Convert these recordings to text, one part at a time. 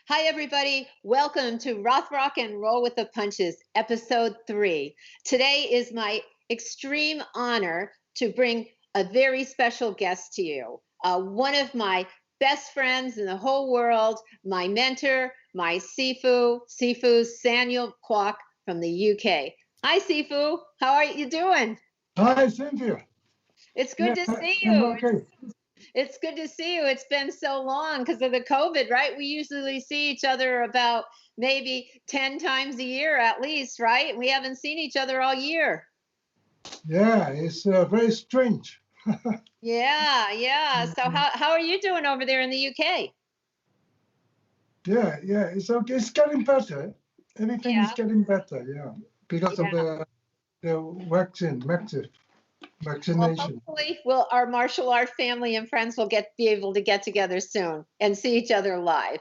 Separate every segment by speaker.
Speaker 1: Hi, everybody. Welcome to Rothrock and Roll with the Punches, episode 3. Today is my extreme honor to bring a very special guest to you. One of my best friends in the whole world, my mentor, my Sifu, Samuel Kwok from the UK. Hi, Sifu. How are you doing?
Speaker 2: Hi, Cynthia.
Speaker 1: It's good to see
Speaker 2: I'm
Speaker 1: you.
Speaker 2: okay.
Speaker 1: It's good to see you. It's been so long because of the COVID, right? We usually see each other about maybe 10 times a year at least, right? We haven't seen each other all year.
Speaker 2: Yeah, it's very strange.
Speaker 1: Yeah. So how are you doing over there in the UK?
Speaker 2: Yeah, it's okay. It's getting better. Everything is
Speaker 1: Yeah.
Speaker 2: getting better, yeah, because of
Speaker 1: Yeah.
Speaker 2: the
Speaker 1: Well,
Speaker 2: vaccination.
Speaker 1: hopefully our martial art family and friends will be able to get together soon and see each other live.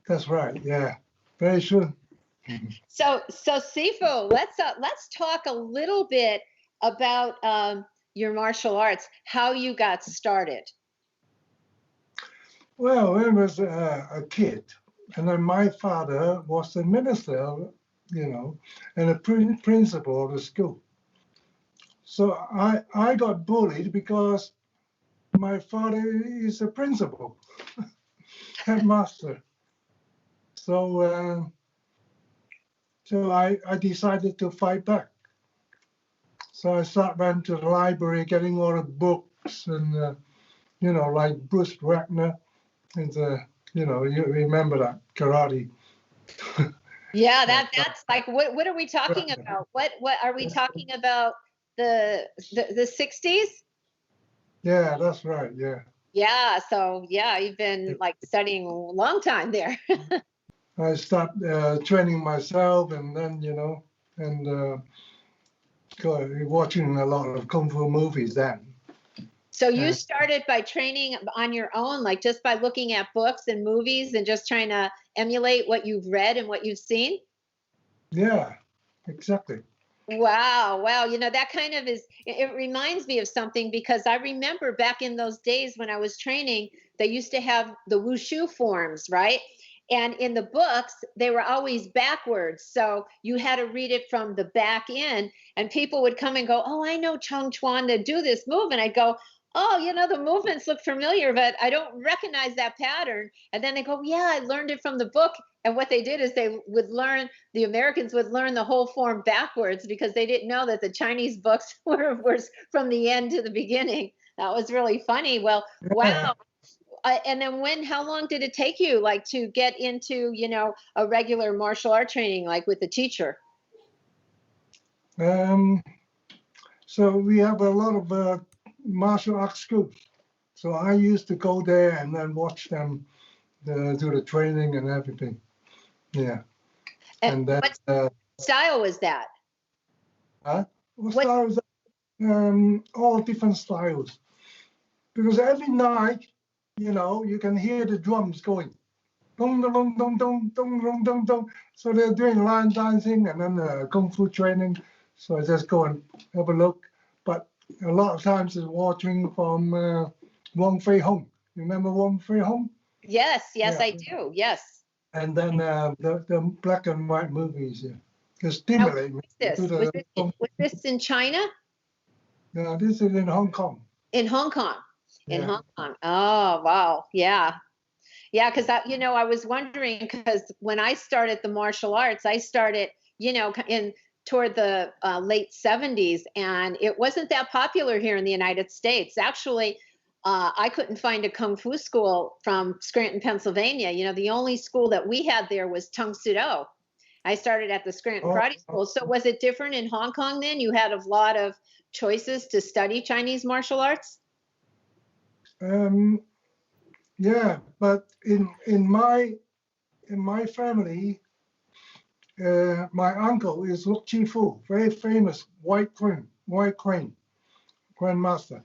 Speaker 2: That's right, yeah, very soon.
Speaker 1: So Sifu, let's talk a little bit about your martial arts, how you got started.
Speaker 2: Well, when I was a kid, and then my father was the minister, and the principal of the school. So I got bullied because my father is a principal, headmaster. So I decided to fight back. So I went to the library, getting all the books, and like Bruce Wagner, and you remember that karate.
Speaker 1: Yeah, that's like what are we talking about? What are we talking about? The 60s?
Speaker 2: Yeah, that's right. Yeah.
Speaker 1: Yeah, so yeah, you've been like studying a long time there.
Speaker 2: I started training myself, and then and watching a lot of kung fu movies then.
Speaker 1: So you started by training on your own, like just by looking at books and movies and just trying to emulate what you've read and what you've seen?
Speaker 2: Yeah, exactly.
Speaker 1: Wow. That kind of it reminds me of something because I remember back in those days when I was training, they used to have the wushu forms, right? And in the books, they were always backwards. So you had to read it from the back in, and people would come and go, "Oh, I know Chung Chuan to do this move." And I'd go, "Oh, the movements look familiar, but I don't recognize that pattern." And then they go, "Yeah, I learned it from the book." And what they did is the Americans would learn the whole form backwards because they didn't know that the Chinese books were from the end to the beginning. That was really funny. Well,
Speaker 2: Yeah.
Speaker 1: wow. And then how long did it take you like to get into, a regular martial art training, like with the teacher?
Speaker 2: So we have a lot of martial arts schools. So I used to go there and then watch them do the training and everything. Yeah. And then
Speaker 1: what style was that?
Speaker 2: what styles? All different styles. Because every night, you can hear the drums going. Dong, dong, dong, dong, dong, dong, dong, dong, dong. So they're doing line dancing and then kung fu training. So I just go and have a look. But a lot of times it's watching from Wong Fei Hung. Remember Wong Fei Hung?
Speaker 1: Yes,
Speaker 2: Yeah.
Speaker 1: I do. Yes.
Speaker 2: And then the black and white movies. Yeah. To stimulate me.
Speaker 1: Was this in China?
Speaker 2: No, this is in Hong Kong.
Speaker 1: In Hong Kong. In
Speaker 2: Yeah.
Speaker 1: Hong Kong. Oh, wow. Yeah. Yeah, because I was wondering because when I started the martial arts, I started, in toward the late 70s, and it wasn't that popular here in the United States. Actually, I couldn't find a kung fu school from Scranton, Pennsylvania. The only school that we had there was Tung Sudo. I started at the Scranton Karate School. So was it different in Hong Kong then? You had a lot of choices to study Chinese martial arts?
Speaker 2: Yeah, but in my family, my uncle is Luk Chi Fu, very famous white crane grandmaster.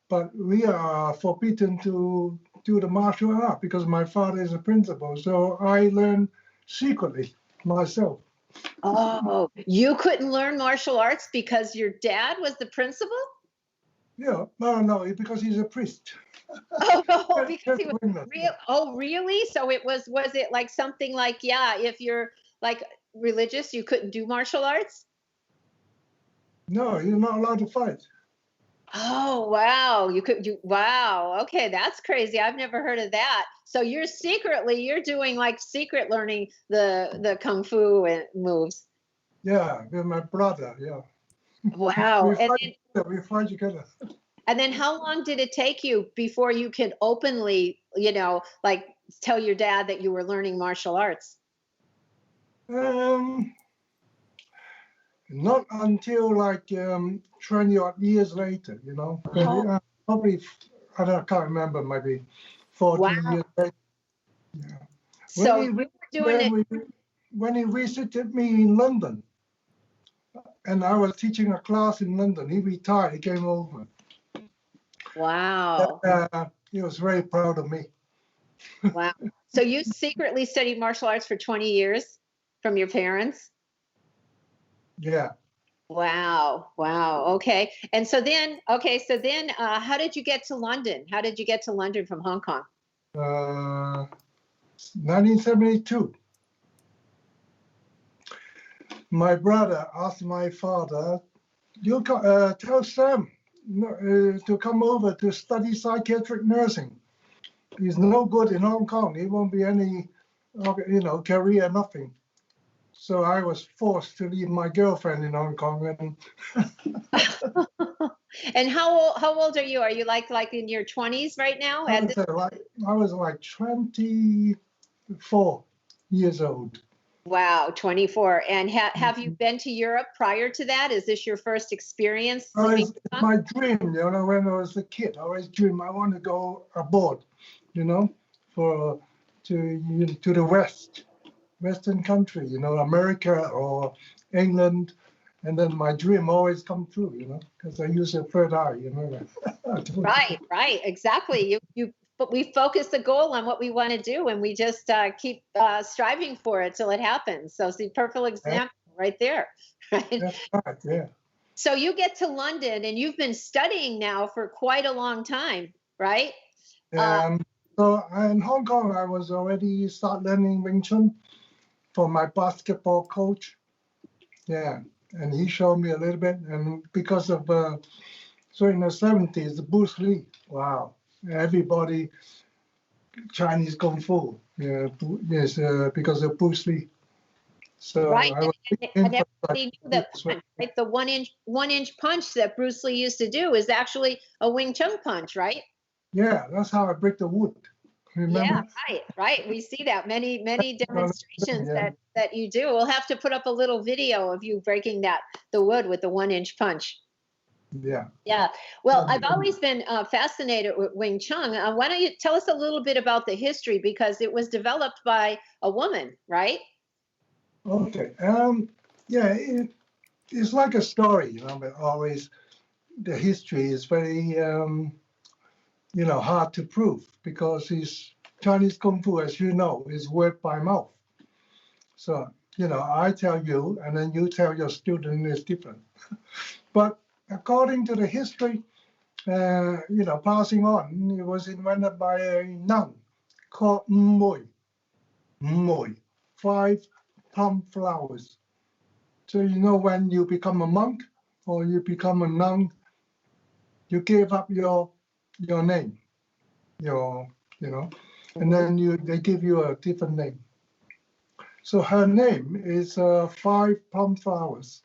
Speaker 2: But we are forbidden to do the martial art because my father is a principal. So I learned secretly myself.
Speaker 1: Oh, you couldn't learn martial arts because your dad was the principal?
Speaker 2: Yeah, no, because he's a priest.
Speaker 1: Oh, because he was
Speaker 2: Wingless,
Speaker 1: real. Oh, really? So was it like something like, yeah, if you're like religious, you couldn't do martial arts?
Speaker 2: no, you're not allowed to fight.
Speaker 1: Oh, wow. Wow. Okay, that's crazy. I've never heard of that. So you're doing like secret learning the kung fu moves.
Speaker 2: Yeah, with my brother. Yeah,
Speaker 1: Wow.
Speaker 2: We fight together.
Speaker 1: And then how long did it take you before you could openly, like tell your dad that you were learning martial arts?
Speaker 2: Um, Not until like 20 odd years later,
Speaker 1: Oh,
Speaker 2: probably, I can't remember, maybe 14
Speaker 1: wow.
Speaker 2: years later. Yeah. When
Speaker 1: So
Speaker 2: he,
Speaker 1: you
Speaker 2: vi-
Speaker 1: were doing it.
Speaker 2: when, we, when he visited me in London, and I was teaching a class in London, he retired, he came over.
Speaker 1: Wow.
Speaker 2: He was very proud of me.
Speaker 1: Wow. So you secretly studied martial arts for 20 years from your parents?
Speaker 2: Yeah.
Speaker 1: Wow. Wow. Okay. And so then, how did you get to London? How did you get to London from Hong Kong?
Speaker 2: 1972. My brother asked my father, tell Sam to come over to study psychiatric nursing. He's no good in Hong Kong. He won't be any, career, nothing. So I was forced to leave my girlfriend in Hong Kong, and
Speaker 1: And how old are you? Are you like in your 20s right now?
Speaker 2: I was like 24 years old.
Speaker 1: Wow, 24. And have you been to Europe prior to that? Is this your first experience leaving
Speaker 2: It's
Speaker 1: Hong Kong?
Speaker 2: my dream, when I was a kid. I always dream I want to go abroad, you know, for to the Western country, America or England. And then my dream always come true, because I use a third eye, I told you.
Speaker 1: Right, right, exactly. But we focus the goal on what we want to do, and we just keep striving for it till it happens. So, see, perfect
Speaker 2: Yeah,
Speaker 1: example right there, right?
Speaker 2: that's right, yeah.
Speaker 1: So you get to London, and you've been studying now for quite a long time, right? Uh,
Speaker 2: And so in Hong Kong, I was already start learning Wing Chun from my basketball coach. Yeah, and he showed me a little bit. And because of, so in the 70s, Bruce Lee, wow, everybody, Chinese Kung Fu, yeah, yes, because of Bruce Lee. So
Speaker 1: right,
Speaker 2: I was
Speaker 1: and
Speaker 2: influenced
Speaker 1: everybody knew
Speaker 2: by
Speaker 1: that
Speaker 2: this.
Speaker 1: punch, right? The one inch punch that Bruce Lee used to do is actually a Wing Chun punch, right?
Speaker 2: Yeah, that's how I break the wood.
Speaker 1: Yeah,
Speaker 2: Remember?
Speaker 1: right, right. We see that many demonstrations
Speaker 2: Yeah,
Speaker 1: that you do. We'll have to put up a little video of you breaking the wood with the 1 inch punch.
Speaker 2: yeah.
Speaker 1: Yeah. Well, I've always been fascinated with Wing Chun. Why don't you tell us a little bit about the history, because it was developed by a woman, right?
Speaker 2: Okay. Yeah, it's like a story, but always the history is very, hard to prove because it's Chinese Kung Fu, as you know, is word by mouth. So, I tell you, and then you tell your student is different. But according to the history, passing on, it was invented by a nun called Mui. Mui, 5 plum flowers. So, when you become a monk or you become a nun, you give up your name, your, and
Speaker 1: Mhm.
Speaker 2: then they give you a different name. So her name is 5 plum flowers.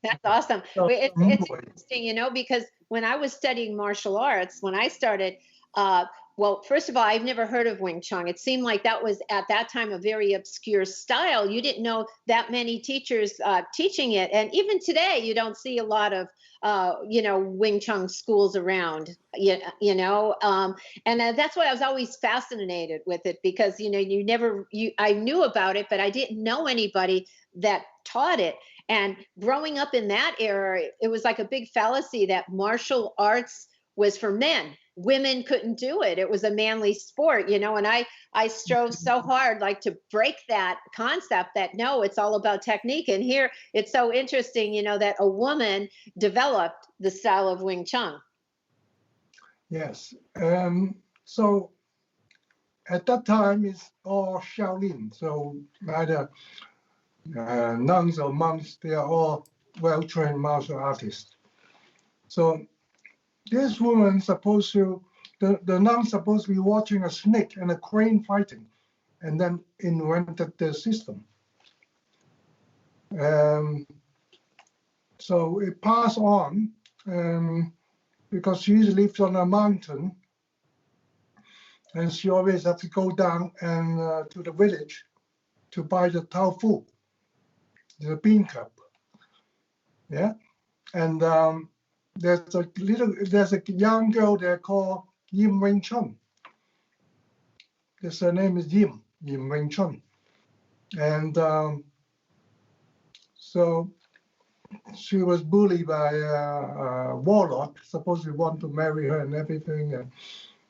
Speaker 1: That's awesome.
Speaker 2: So,
Speaker 1: It's interesting, because when I was studying martial arts, when I started, well, first of all, I've never heard of Wing Chun. It seemed like that was at that time a very obscure style. You didn't know that many teachers teaching it, and even today, you don't see a lot of Wing Chun schools around. And that's why I was always fascinated with it, because I knew about it, but I didn't know anybody that taught it. And growing up in that era, it was like a big fallacy that martial arts was for men. Women couldn't do it. It was a manly sport, you know, and I strove so hard like to break that concept that no, it's all about technique. And here it's so interesting, you know, that a woman developed the style of Wing Chun.
Speaker 2: Yes. So at that time, it's all Shaolin. So neither nuns or monks, they are all well-trained martial artists. So this woman supposed to, the nun supposed to be watching a snake and a crane fighting, and then invented the system. So it passed on because she lives on a mountain, and she always had to go down and to the village to buy the tofu, the bean cup. Yeah, and there's a young girl there called Yim Wing Chun. Her name is Yim Wing Chun, and so she was bullied by a warlock, supposedly want to marry her and everything, and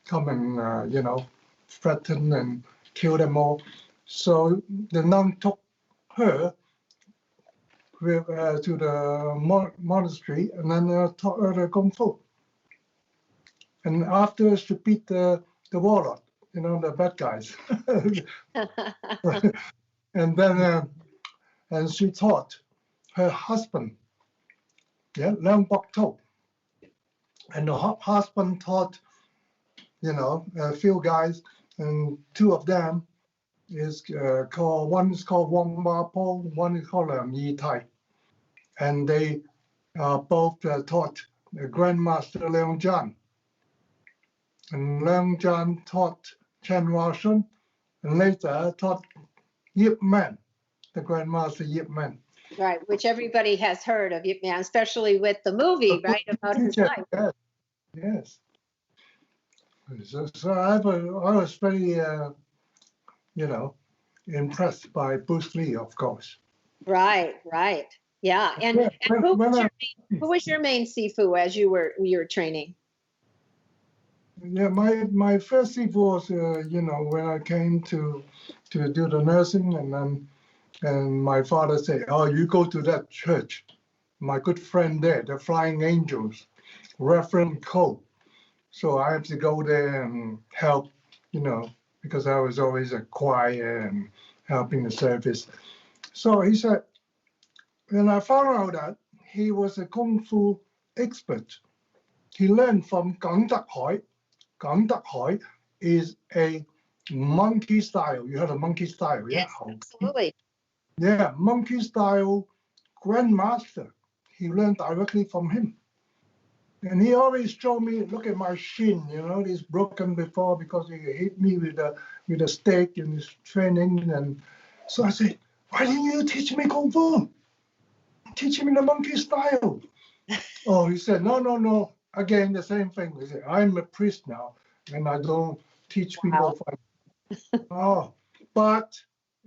Speaker 2: come and you know, threaten and kill them all. So the nun took her to the monastery and then taught her the Kung Fu. And afterwards, she beat the warlock, you know, the bad guys. And then and she taught her husband, yeah, Leung Bok To. And the husband taught, you know, a few guys, and two of them is called, one is called Wong Ma Po, one is called Yi Tai. And they both taught Grandmaster Leung Jan. And Leung Jan taught Chen Hua Shun, and later taught Ip Man, the Grandmaster Ip Man.
Speaker 1: Right, which everybody has heard of, Ip Man, especially with the movie, right, about his life.
Speaker 2: Yes. So I was very, you know, impressed by Bruce Lee, of course.
Speaker 1: Right. Yeah. And who was your main sifu as you were training?
Speaker 2: Yeah, my first sifu was, you know, when I came to do the nursing, and my father said, "Oh, you go to that church. My good friend there, the Flying Angels, Reverend Kwok." So I had to go there and help, you know, because I was always a choir and helping the service. So he said, when I found out that he was a Kung Fu expert, he learned from Gang Tak Hai. Gang Tak Hai is a monkey style. You heard of monkey style, yeah?
Speaker 1: Yes, absolutely.
Speaker 2: Yeah, monkey style grandmaster. He learned directly from him. And he always showed me, look at my shin, you know, it's broken before because he hit me with a stake in his training. And so I said, why didn't you teach me Kung Fu? Teach me the monkey style. Oh, he said, no. Again, the same thing. He said, I'm a priest now, and I don't teach people fight. Oh, but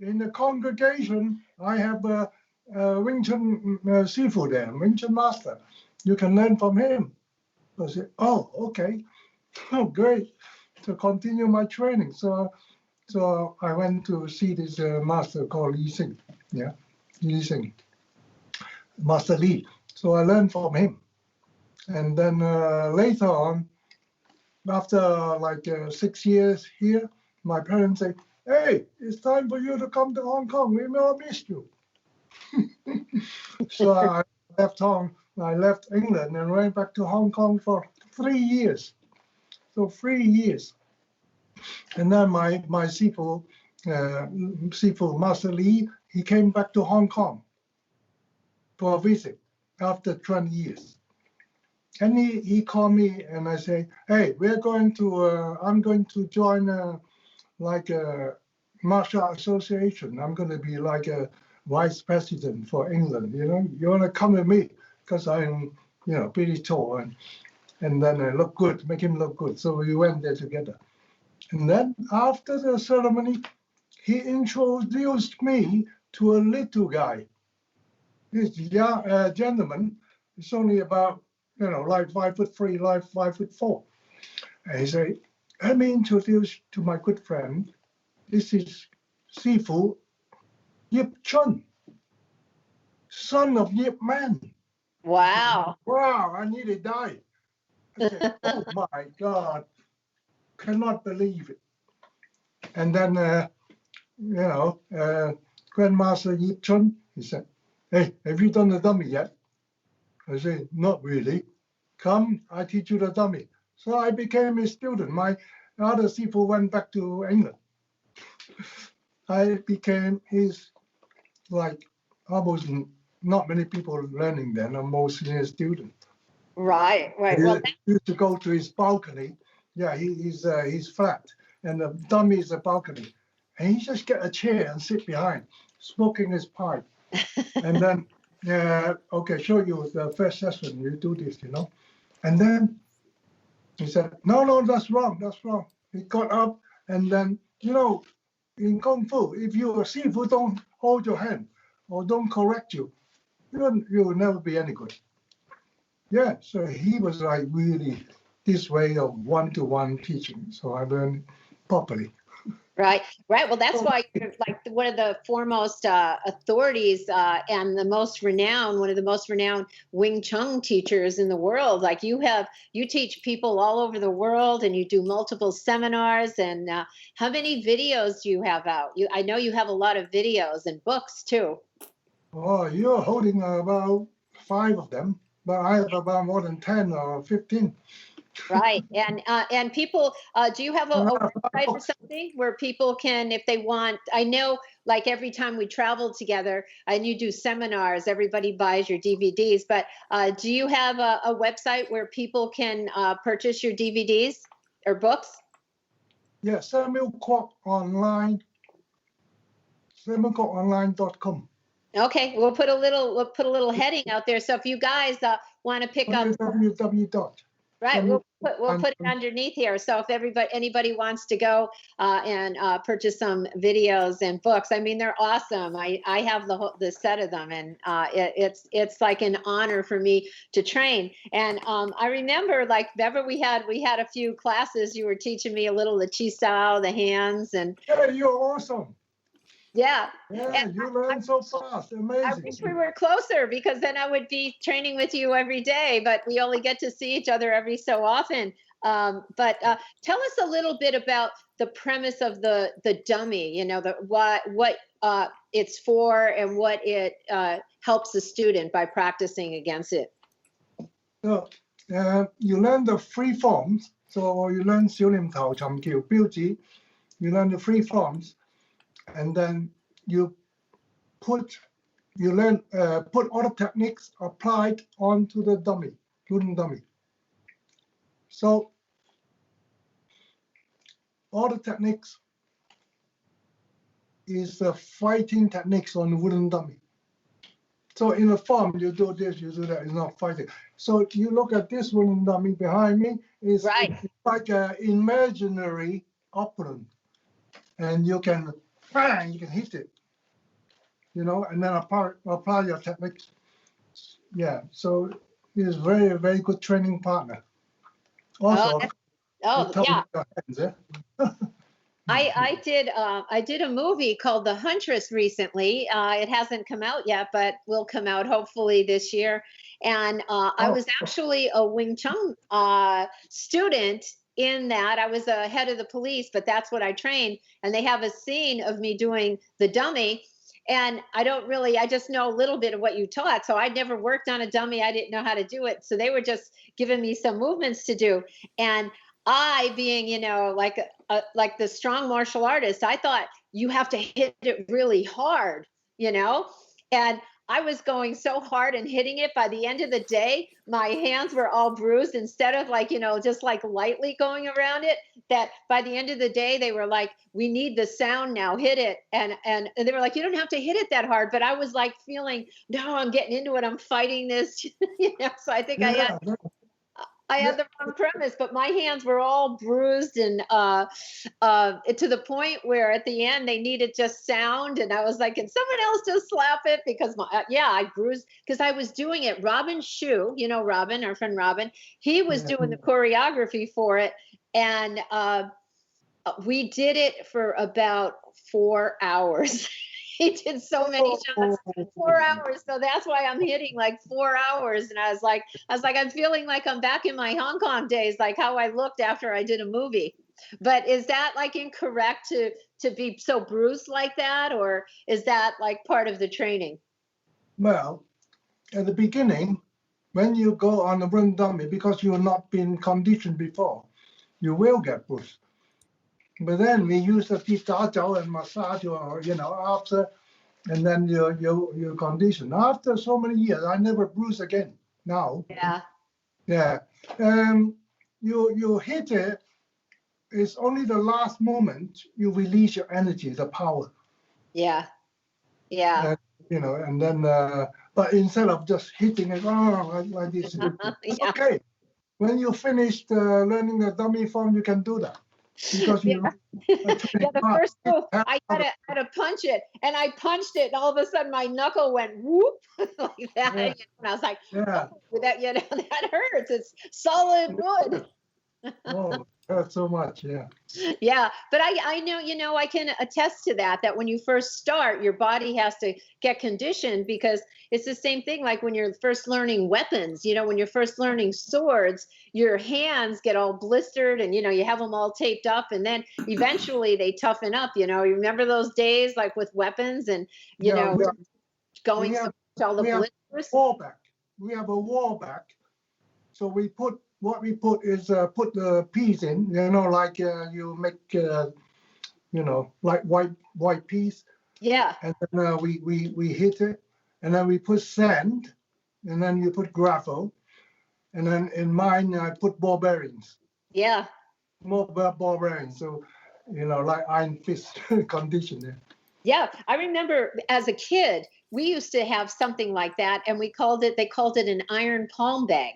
Speaker 2: in the congregation, I have a Wing Chun Sifu there, Wing Chun master. You can learn from him. I said, oh, okay. Oh, great. To continue my training. So I went to see this master called Li Xing. Yeah, Li Xing. Master Li. So I learned from him. And then later on, after like 6 years here, my parents say, hey, it's time for you to come to Hong Kong. We may have missed you. So I left England and went back to Hong Kong for 3 years. So 3 years. And then my Sifu, Master Li, he came back to Hong Kong for a visit after 20 years. And he called me and I say, hey, I'm going to join like a martial association. I'm going to be like a vice president for England. You know, you want to come with me because I'm, you know, pretty tall and then I look good, make him look good. So we went there together. And then after the ceremony, he introduced me to a little guy. This young gentleman is only about, like 5'3", like 5'4". And he said, let me introduce to my good friend. This is Sifu Yip Chun, son of Yip Man.
Speaker 1: Wow.
Speaker 2: Wow, I nearly died. I said, oh my God, cannot believe it. And then, Grandmaster Yip Chun, he said, hey, have you done the dummy yet? I said, not really. Come, I teach you the dummy. So I became his student. My other Sifu went back to England. I became his, like, almost not many people learning then, I'm mostly a student.
Speaker 1: Right.
Speaker 2: Well, he used to go to his balcony. Yeah, he's flat, and the dummy is a balcony, and he just get a chair and sit behind, smoking his pipe, and then okay, show you the first session. You do this, and then he said, no, that's wrong, that's wrong. He got up, and then in Kung Fu, if your Sifu don't hold your hand or don't correct you, you'll never be any good. Yeah, so he was like really this way of one-to-one teaching. So I learned properly.
Speaker 1: Right. Well, that's why you're like one of the foremost authorities and one of the most renowned Wing Chun teachers in the world. Like you teach people all over the world, and you do multiple seminars. And how many videos do you have out? I know you have a lot of videos and books too.
Speaker 2: Oh, you're holding about 5 of them, but I have about more than 10 or 15.
Speaker 1: Right. And people, do you have a website or something where people can, if they want, I know like every time we travel together and you do seminars, everybody buys your DVDs, but do you have a website where people can purchase your DVDs or books?
Speaker 2: Yeah, SamuelKwokOnline.com.
Speaker 1: Okay, we'll put a little heading out there. So if you guys want to pick up
Speaker 2: www.
Speaker 1: Right, we'll put it underneath here. So if anybody wants to go and purchase some videos and books, I mean they're awesome. I have the set of them, and it's like an honor for me to train. And I remember we had a few classes. You were teaching me a little the chi style, the hands, and
Speaker 2: yeah, you're awesome.
Speaker 1: Yeah,
Speaker 2: you learn so fast. Amazing.
Speaker 1: I wish we were closer, because then I would be training with you every day, but we only get to see each other every so often. But tell us a little bit about the premise of the dummy, what it's for and what it helps the student by practicing against it.
Speaker 2: So you learn the free forms. So you learn 小念頭、尋橋、標指. You learn the free forms. And then you put all the techniques applied onto the dummy, wooden dummy. So all the techniques is the fighting techniques on the wooden dummy. So in the form, you do this, you do that. It's not fighting. So you look at this wooden dummy behind me. It's like an imaginary opponent, and you can hit it, and then apply your techniques. Yeah, so he's very, very good training partner. Also,
Speaker 1: yeah.
Speaker 2: Hands, eh?
Speaker 1: I did a movie called The Huntress recently. It hasn't come out yet, but will come out hopefully this year. And I was actually a Wing Chun student in that. I was a head of the police, but that's what I trained. And they have a scene of me doing the dummy. And I just know a little bit of what you taught. So I'd never worked on a dummy. I didn't know how to do it. So they were just giving me some movements to do. And I, being, like the strong martial artist, I thought you have to hit it really hard, and I was going so hard and hitting it. By the end of the day, my hands were all bruised. Instead of just like lightly going around it, that by the end of the day, they were like, we need the sound now, hit it. And they were like, you don't have to hit it that hard. But I was like feeling, no, I'm getting into it. I'm fighting this, So I think I had the wrong premise, but my hands were all bruised and to the point where at the end they needed just sound, and I was like, can someone else just slap it? Because I bruised because I was doing it. Robin Shu, you know Robin, our friend Robin, he was doing the choreography for it, and we did it for about 4 hours. He did so many shots, 4 hours. So that's why I'm hitting like 4 hours. And I was like, I'm feeling like I'm back in my Hong Kong days, like how I looked after I did a movie. But is that like incorrect to be so bruised like that, or is that like part of the training?
Speaker 2: Well, at the beginning, when you go on a run dummy, because you have not been conditioned before, you will get bruised. But then we use the jiao and massage, or after, and then you condition. After so many years, I never bruise again. Now. Yeah. You hit it. It's only the last moment you release your energy, the power.
Speaker 1: Yeah.
Speaker 2: And then, but instead of just hitting it like this, okay. When you finished learning the dummy form, you can do that. Because
Speaker 1: the first move, I had to punch it, and I punched it, and all of a sudden my knuckle went whoop like that, and I was like, oh, that that hurts. It's solid wood.
Speaker 2: Oh, hurts so much,
Speaker 1: Yeah, but I know, I can attest to that when you first start, your body has to get conditioned, because it's the same thing like when you're first learning weapons, when you're first learning swords, your hands get all blistered and, you have them all taped up, and then eventually they toughen up, you remember those days like with weapons and, going to all the blisters?
Speaker 2: We have a wall back. So what we put is put the peas in, like you make, like white peas.
Speaker 1: Yeah.
Speaker 2: And then we hit it, and then we put sand, and then you put gravel, and then in mine I put ball bearings.
Speaker 1: Yeah.
Speaker 2: More ball bearings, so like iron fist condition there.
Speaker 1: Yeah, I remember as a kid we used to have something like that, and they called it an iron palm bag.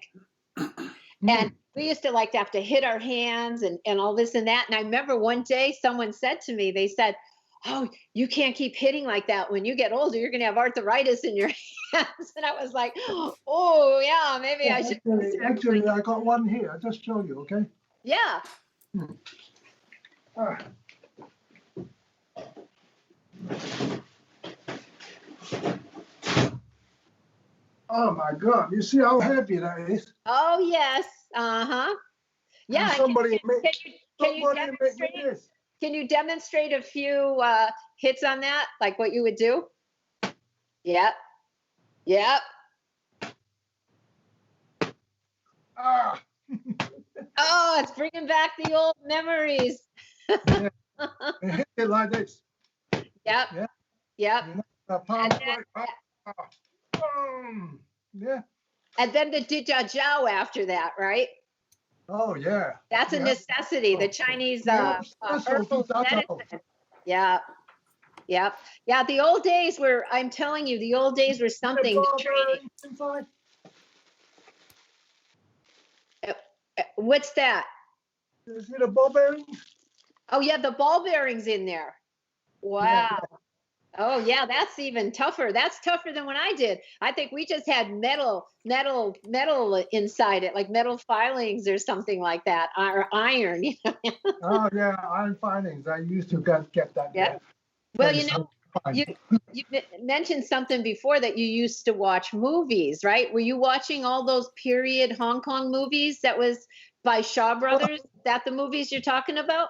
Speaker 1: And we used to like to have to hit our hands and all this and that. And I remember one day someone said to me, they said, oh, you can't keep hitting like that. When you get older, you're going to have arthritis in your hands. And I was like, oh, yeah, maybe I should.
Speaker 2: Actually, I got one here. I'll just show you, okay?
Speaker 1: Yeah.
Speaker 2: Oh my God! You see how heavy that is?
Speaker 1: Oh yes. Yeah. Can you demonstrate a few hits on that, like what you would do? Yep. Oh, it's bringing back the old memories.
Speaker 2: Hit it like this.
Speaker 1: Yep.
Speaker 2: The palm
Speaker 1: And then the jiao after that, right?
Speaker 2: Oh yeah.
Speaker 1: That's a necessity. The Chinese herbal medicine. Yeah. The old days were. I'm telling you, the old days were something. What's that?
Speaker 2: You see the ball bearings?
Speaker 1: Oh yeah, the ball bearings in there. Wow. Yeah. Oh yeah, that's even tougher. That's tougher than when I did. I think we just had metal inside it, like metal filings or something like that, or iron.
Speaker 2: Oh yeah, iron filings. I used to get that.
Speaker 1: Yeah. Well, you mentioned something before that you used to watch movies, right? Were you watching all those period Hong Kong movies that was by Shaw Brothers? Is that the movies you're talking about?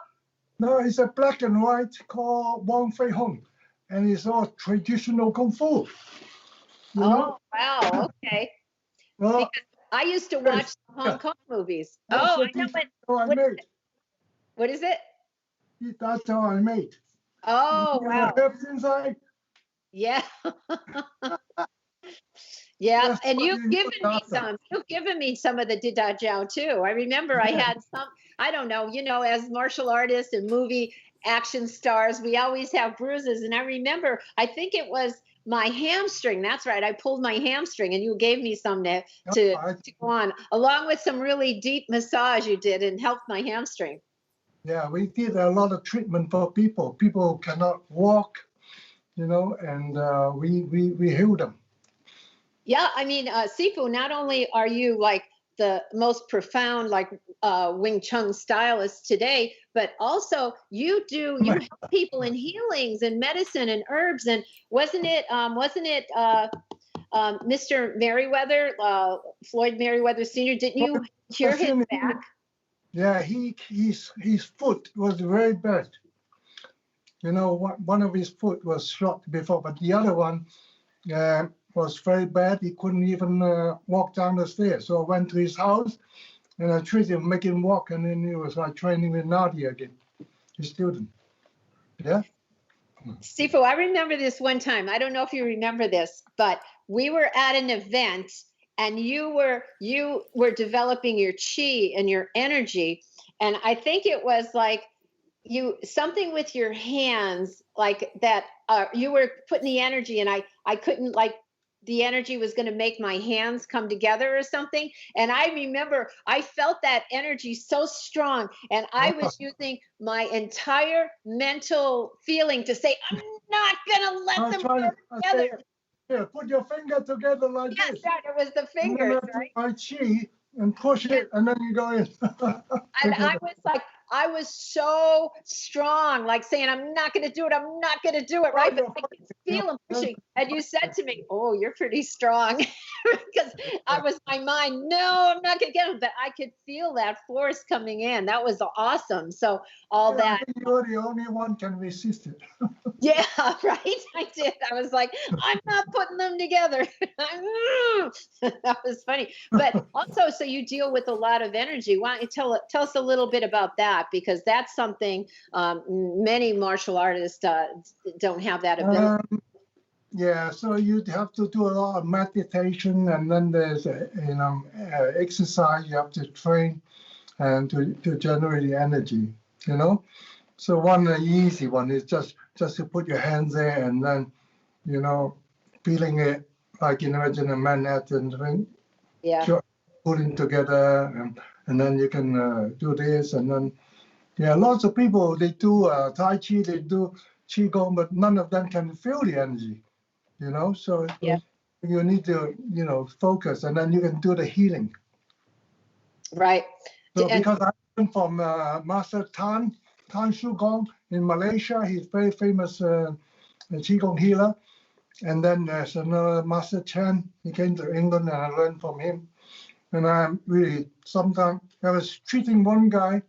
Speaker 2: No, it's a black and white called Wong Fei Hung. And it's all traditional Kung Fu.
Speaker 1: Wow, okay. Because I used to watch Hong Kong movies. Oh, I know what is it?
Speaker 2: That's how I made.
Speaker 1: Oh, wow.
Speaker 2: Herbs inside.
Speaker 1: Yeah. Yeah, and you've given me some. You've given me some of the Dida Jiao too. I remember I had some. I don't know. As martial artists and movie action stars, we always have bruises. And I remember, I think it was my hamstring. That's right. I pulled my hamstring, and you gave me some to go on, along with some really deep massage you did, and helped my hamstring.
Speaker 2: Yeah, we did a lot of treatment for people. People cannot walk, you know, and we healed them.
Speaker 1: Yeah, I mean, Sifu, not only are you like the most profound like Wing Chun stylist today, but also you help people in healings and medicine and herbs. And wasn't it Mr. Merriweather, Floyd Merriweather Sr.? Didn't you cure his back?
Speaker 2: Yeah, his foot was very bad. You know, one of his foot was shot before, but the other one was very bad. He couldn't even walk down the stairs. So I went to his house and I treated him, make him walk, and then he was like training with Nadia again, his student. Yeah.
Speaker 1: Sifu, I remember this one time. I don't know if you remember this, but we were at an event and you were developing your chi and your energy. And I think it was like something with your hands, like that you were putting the energy, and I couldn't, like, the energy was going to make my hands come together or something. And I remember I felt that energy so strong, and I was using my entire mental feeling to say, I'm not going to let them go together.
Speaker 2: Here, put your finger together like this.
Speaker 1: Yes, right, it was the fingers, right?
Speaker 2: My chi and push it, and then you go in.
Speaker 1: And I was so strong, like saying, I'm not going to do it. I'm not going to do it. Right. But I could feel him pushing. And you said to me, oh, you're pretty strong. Because I was my mind, no, I'm not going to get him. But I could feel that force coming in. That was awesome. So that.
Speaker 2: I think you're the only one can resist it.
Speaker 1: Yeah, right. I did. I was like, I'm not putting them together. That was funny. But also, so you deal with a lot of energy. Why don't you tell us a little bit about that? Because that's something many martial artists don't have that ability.
Speaker 2: Yeah, so you have to do a lot of meditation, and then there's exercise you have to train and to generate the energy, you know. So one easy one is just to put your hands there and then, you know, feeling it like you imagine a Manhattan thing.
Speaker 1: Yeah.
Speaker 2: Putting together, and then you can do this, and then lots of people, they do Tai Chi, they do Qigong, but none of them can feel the energy, you know. So you need to, you know, focus, and then you can do the healing.
Speaker 1: Right.
Speaker 2: So because I learned from Master Tan Shu Gong in Malaysia, he's very famous Qigong healer. And then there's another Master Chen. He came to England, and I learned from him. And I'm really, sometimes I was treating one guy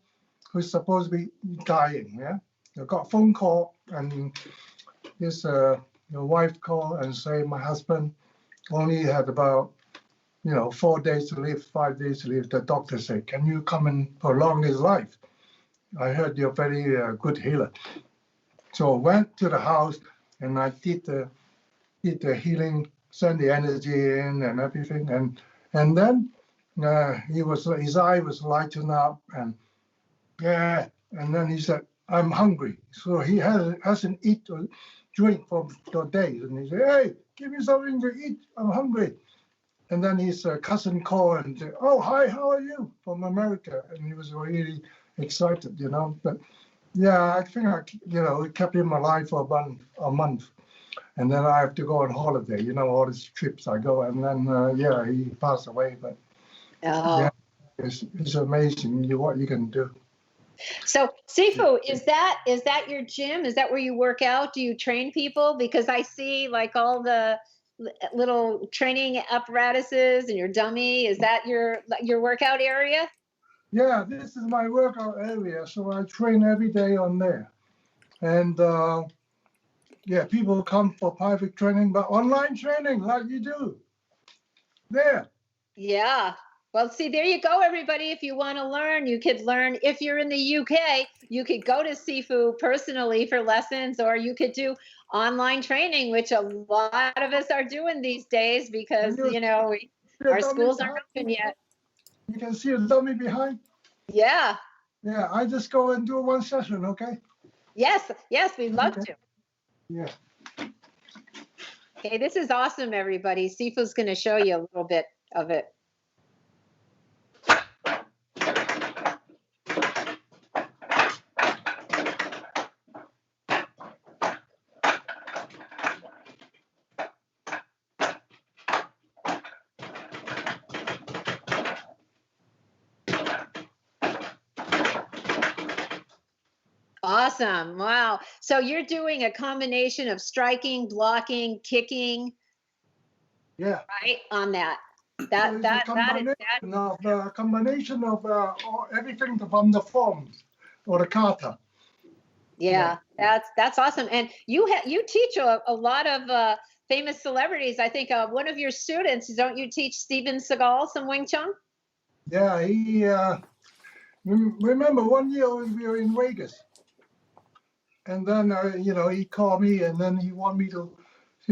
Speaker 2: who's supposed to be dying. Yeah, I got a phone call, and his wife called and say my husband only had about 4 days to live, 5 days to live. The doctor said, "Can you come and prolong his life? I heard you're very good healer." So I went to the house and I did the healing, send the energy in and everything, and then his eye was lighting up, and then he said, "I'm hungry." So he hasn't eaten or drink for days, and he said, "Hey, give me something to eat. I'm hungry." And then his cousin called and said, "Oh, hi, how are you?" From America, and he was really excited, you know. But I think it kept him alive for about a month. And then I have to go on holiday, you know, all these trips I go, and then he passed away. But it's amazing what you can do.
Speaker 1: So Sifu, is that your gym? Is that where you work out? Do you train people? Because I see like all the little training apparatuses and your dummy. Is that your workout area?
Speaker 2: Yeah, this is my workout area. So I train every day on there. And people come for private training, but online training like you do. There.
Speaker 1: Yeah. Well, see, there you go, everybody. If you want to learn, you could learn. If you're in the UK, you could go to Sifu personally for lessons, or you could do online training, which a lot of us are doing these days because, our schools aren't open yet.
Speaker 2: You can see a dummy behind?
Speaker 1: Yeah.
Speaker 2: Yeah, I just go and do one session, okay?
Speaker 1: Yes, we'd love to.
Speaker 2: Yeah.
Speaker 1: Okay, this is awesome, everybody. Sifu's going to show you a little bit of it. Awesome. Wow. So you're doing a combination of striking, blocking, kicking,
Speaker 2: Yeah.
Speaker 1: right? On that.
Speaker 2: So
Speaker 1: That
Speaker 2: it's
Speaker 1: that that is that.
Speaker 2: a combination of everything from the forms or the kata.
Speaker 1: Yeah, that's awesome. And you teach a lot of famous celebrities. I think one of your students, don't you teach Steven Seagal some Wing Chun?
Speaker 2: Yeah, he remember one year we were in Vegas, and then he called me, and then he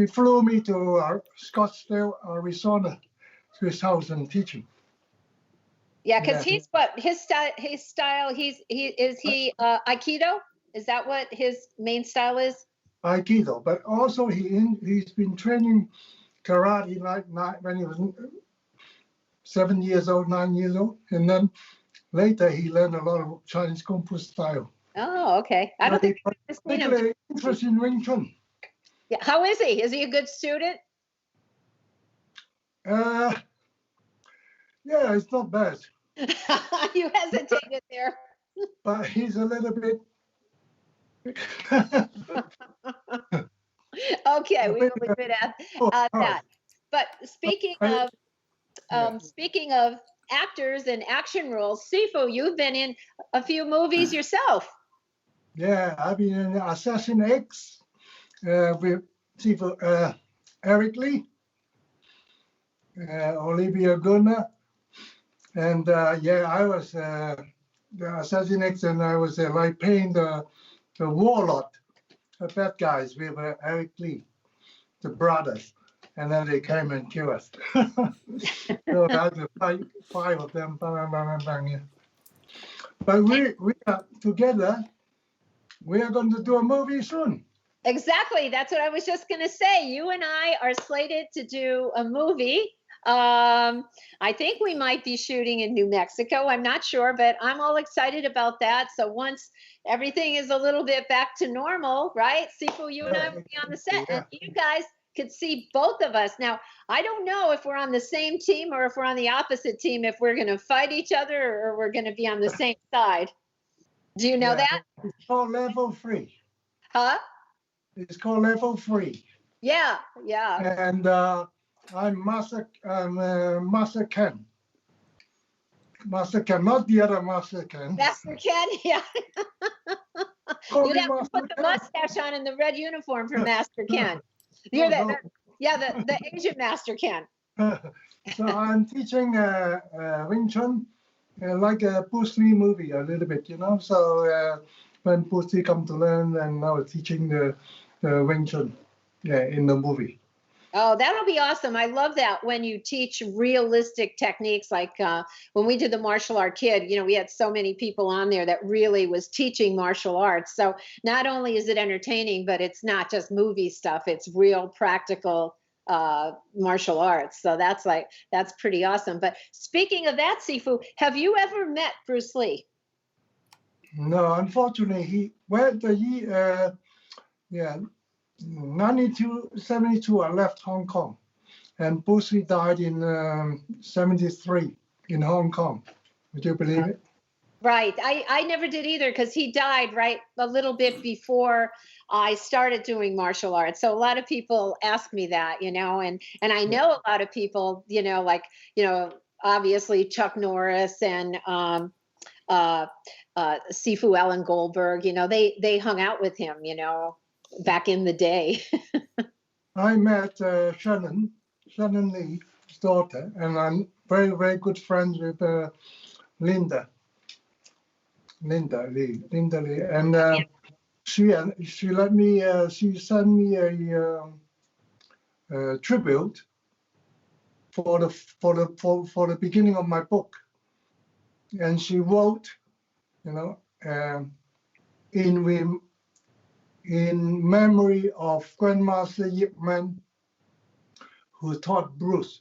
Speaker 2: flew me to Scottsdale, Arizona, to his house and teaching.
Speaker 1: Yeah, because he's what his style. He Aikido? Is that what his main style is?
Speaker 2: Aikido, but also he's been training karate when he was 7 years old, 9 years old, and then later he learned a lot of Chinese Kung Fu style.
Speaker 1: Oh, okay. I don't think I've seen him.
Speaker 2: Particularly interested in Wing Chun.
Speaker 1: Yeah, how is he? Is he a good student?
Speaker 2: Yeah, it's not bad.
Speaker 1: You hesitated there.
Speaker 2: But he's a little bit.
Speaker 1: Okay, we will leave it at that. But speaking of actors and action roles, Sifu, you've been in a few movies yourself.
Speaker 2: Yeah, I've been in Assassin X with Sifu Eric Lee, Olivia Gunnar, and I was the Assassin X, and I was like playing the warlord, the bad guys with Eric Lee, the brothers, and then they came and killed us. So I had to fight 5 of them. Bang, bang, bang, bang, yeah. But we are together. We are going to do a movie soon.
Speaker 1: Exactly. That's what I was just going to say. You and I are slated to do a movie. I think we might be shooting in New Mexico. I'm not sure, but I'm all excited about that. So once everything is a little bit back to normal, right? Sifu, you and I will be on the set, and you guys could see both of us. Now, I don't know if we're on the same team or if we're on the opposite team, if we're going to fight each other or we're going to be on the same side. Do you know that?
Speaker 2: It's called Level 3.
Speaker 1: Huh?
Speaker 2: It's called Level 3.
Speaker 1: Yeah.
Speaker 2: And I'm Master Ken. Master Ken, not the other Master Ken.
Speaker 1: Master Ken, yeah. You'd have to put the mustache on and the red uniform for Master Ken. You're the Asian Master Ken.
Speaker 2: So I'm teaching Wing Chun, like a Bruce Lee movie a little bit, So when Bruce Lee come to learn, and I was teaching the Wing Chun, in the movie.
Speaker 1: Oh, that'll be awesome. I love that when you teach realistic techniques, like when we did the martial art kid, we had so many people on there that really was teaching martial arts. So not only is it entertaining, but it's not just movie stuff. It's real practical martial arts. So that's pretty awesome. But speaking of that, Sifu, have you ever met Bruce Lee?
Speaker 2: No, unfortunately, he went the year, 1972, I left Hong Kong, and Bruce Lee died in 73 in Hong Kong. Would you believe it?
Speaker 1: Right. I never did either, because he died right a little bit before I started doing martial arts. So a lot of people ask me that, and I know a lot of people, obviously Chuck Norris and Sifu Ellen Goldberg, they hung out with him, back in the day.
Speaker 2: I met Shannon Lee's daughter, and I'm very, very good friends with Linda Lee, and she let me. She sent me a tribute for the beginning of my book, and she wrote, in memory of Grandmaster IP Man who taught Bruce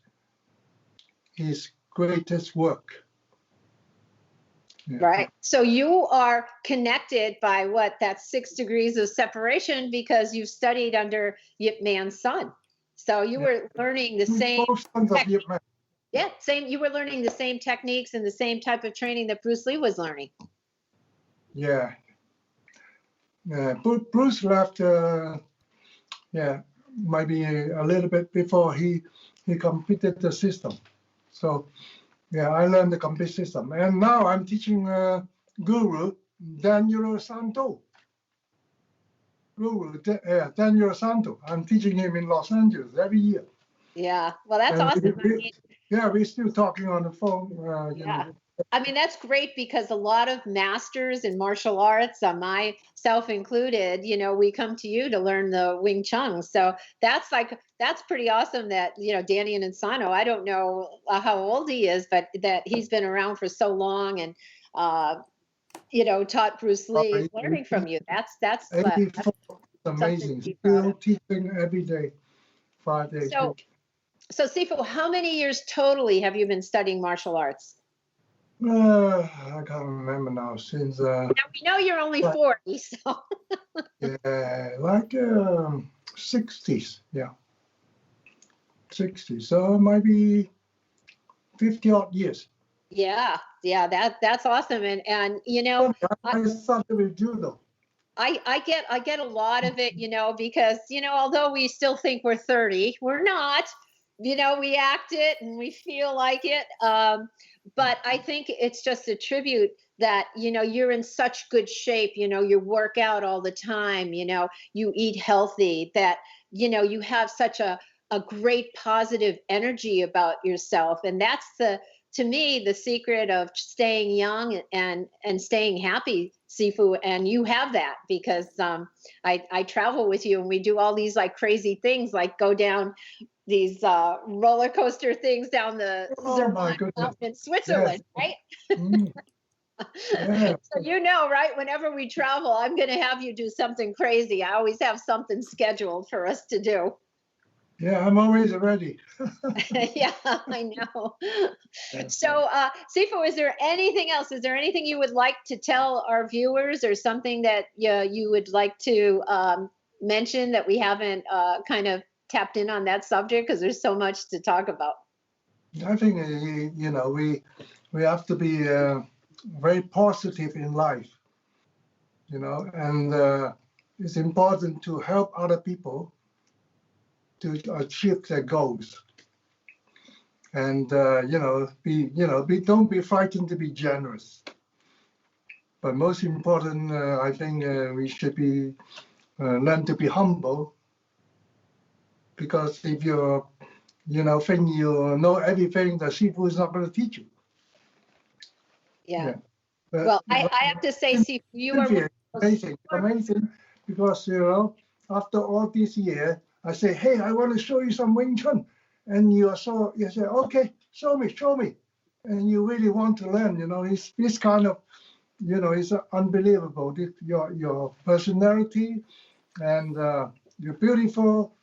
Speaker 2: his greatest work. Yeah.
Speaker 1: Right. So you are connected by what? That's 6 degrees of separation because you studied under Yip Man's son. So you were learning the same.
Speaker 2: Both sons of Yip Man.
Speaker 1: Yeah, same. You were learning the same techniques and the same type of training that Bruce Lee was learning.
Speaker 2: Yeah. Bruce left. Maybe a little bit before he completed the system. So yeah, I learned the complete system, and now I'm teaching Guru Daniel Santo. Daniel Santo. I'm teaching him in Los Angeles every year.
Speaker 1: Yeah, well, that's awesome.
Speaker 2: We're still talking on the phone.
Speaker 1: Yeah. I mean, that's great because a lot of masters in martial arts, myself included, we come to you to learn the Wing Chun. So that's pretty awesome that, Danny Insano, I don't know how old he is, but that he's been around for so long and, taught Bruce Lee learning from you. That's
Speaker 2: 84, amazing. Still teaching every day, 5 days.
Speaker 1: So Sifu, how many years totally have you been studying martial arts?
Speaker 2: I can't remember now. Since
Speaker 1: now we know you're only 40, so
Speaker 2: yeah, like 60s, yeah, 60s. So maybe 50 odd years.
Speaker 1: Yeah, that's awesome, and
Speaker 2: I started with judo.
Speaker 1: I get a lot of it, because although we still think we're 30, we're not. We act it and we feel like it. But I think it's just a tribute that, you're in such good shape, you work out all the time, you eat healthy, that, you have such a great positive energy about yourself. And that's to me, the secret of staying young and staying happy, Sifu. And you have that because I travel with you and we do all these like crazy things, like go down these roller coaster things down the Zermatt in Switzerland, yes. Right? Yeah. So right? Whenever we travel, I'm going to have you do something crazy. I always have something scheduled for us to do.
Speaker 2: Yeah, I'm always ready.
Speaker 1: Yeah, I know. So, Sifu, is there anything else? Is there anything you would like to tell our viewers, or something that you would like to mention that we haven't kind of tapped in on that subject, because there's so much to talk about?
Speaker 2: I think we have to be very positive in life, and it's important to help other people to achieve their goals, and don't be frightened to be generous. But most important, I think we should be learn to be humble. Because if you think you know everything, the Sifu is not going to teach you.
Speaker 1: Yeah. Well, I have to say, Sifu, you are
Speaker 2: amazing. Because after all these years, I say, hey, I want to show you some Wing Chun, and you say, okay, show me, and you really want to learn. It's kind of, it's unbelievable. Your personality, and you're beautiful.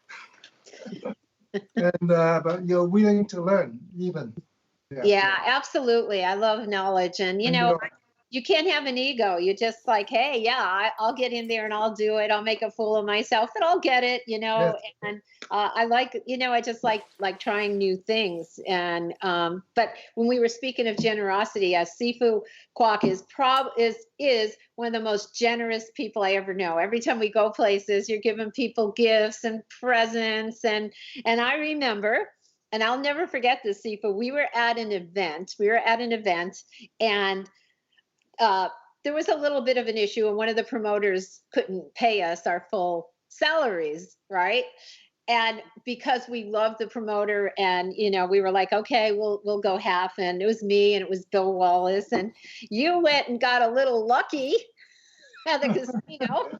Speaker 2: And but you're willing to learn even.
Speaker 1: Yeah, absolutely. I love knowledge, and you can't have an ego. You're just like, hey, yeah, I'll get in there and I'll do it. I'll make a fool of myself, but I'll get it, Yes. And I like, I just like trying new things. And but when we were speaking of generosity, Sifu Kwok is one of the most generous people I ever know. Every time we go places, you're giving people gifts and presents, and I remember. And I'll never forget this, Sifu. We were at an event, and there was a little bit of an issue, and one of the promoters couldn't pay us our full salaries, right? And because we loved the promoter, and we were like, okay, we'll go half. And it was me, and it was Bill Wallace, and you went and got a little lucky at the casino,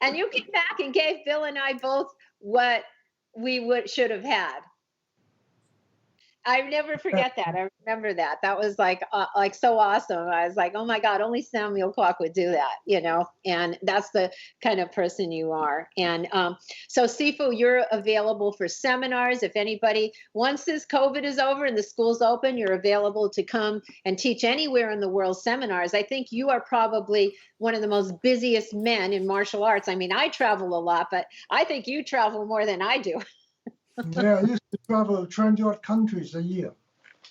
Speaker 1: and you came back and gave Bill and I both what we should have had. I never forget that. I remember that. That was like so awesome. I was like, oh my God, only Samuel Kwok would do that, you know. And that's the kind of person you are. And so, Sifu, you're available for seminars. If anybody, once this COVID is over and the school's open, you're available to come and teach anywhere in the world seminars. I think you are probably one of the most busiest men in martial arts. I mean, I travel a lot, but I think you travel more than I do.
Speaker 2: Yeah, I used to travel 20-odd countries a year.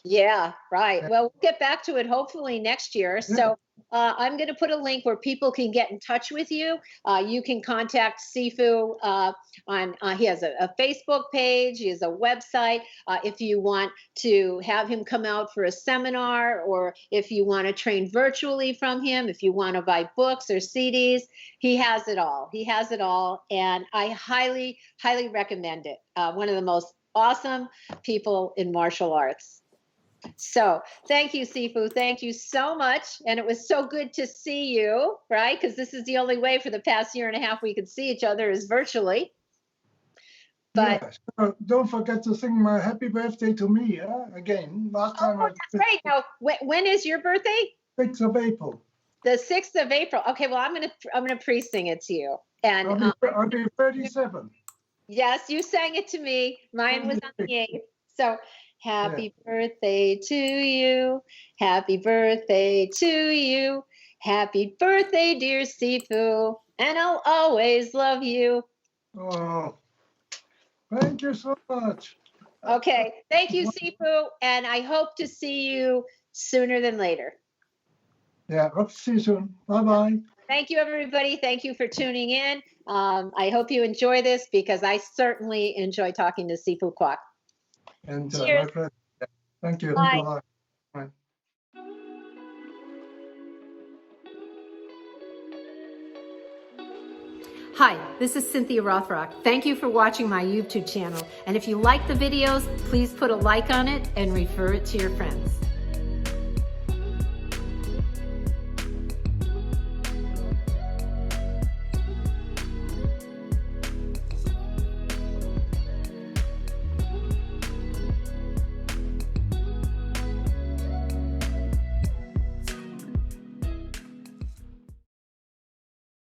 Speaker 1: Yeah, right. Well, we'll get back to it hopefully next year. So I'm going to put a link where people can get in touch with you. You can contact Sifu on, he has a Facebook page, he has a website. If you want to have him come out for a seminar, or if you want to train virtually from him, if you want to buy books or CDs, he has it all. He has it all. And I highly, highly recommend it. One of the most awesome people in martial arts. So thank you, Sifu. Thank you so much. And it was so good to see you, right? Because this is the only way for the past year and a half we could see each other is virtually. But
Speaker 2: yes. Don't forget to sing my happy birthday to me again. Last time
Speaker 1: that's great. Now, when is your birthday?
Speaker 2: 6th of April.
Speaker 1: The 6th of April. Okay, well, I'm gonna pre-sing it to you. And
Speaker 2: I'll be 37.
Speaker 1: Yes, you sang it to me. Mine was on the 8th. So happy birthday to you. Happy birthday to you. Happy birthday, dear Sifu. And I'll always love you.
Speaker 2: Oh, thank you so much.
Speaker 1: Okay. Thank you, Sifu. And I hope to see you sooner than later.
Speaker 2: Yeah, hope to see you soon. Bye-bye.
Speaker 1: Thank you, everybody. Thank you for tuning in. I hope you enjoy this because I certainly enjoy talking to Sifu Kwok.
Speaker 2: And
Speaker 1: Cheers.
Speaker 2: my pleasure. Thank you.
Speaker 1: Bye.
Speaker 2: Bye-bye. Bye.
Speaker 3: Hi, this is Cynthia Rothrock. Thank you for watching my YouTube channel. And if you like the videos, please put a like on it and refer it to your friends.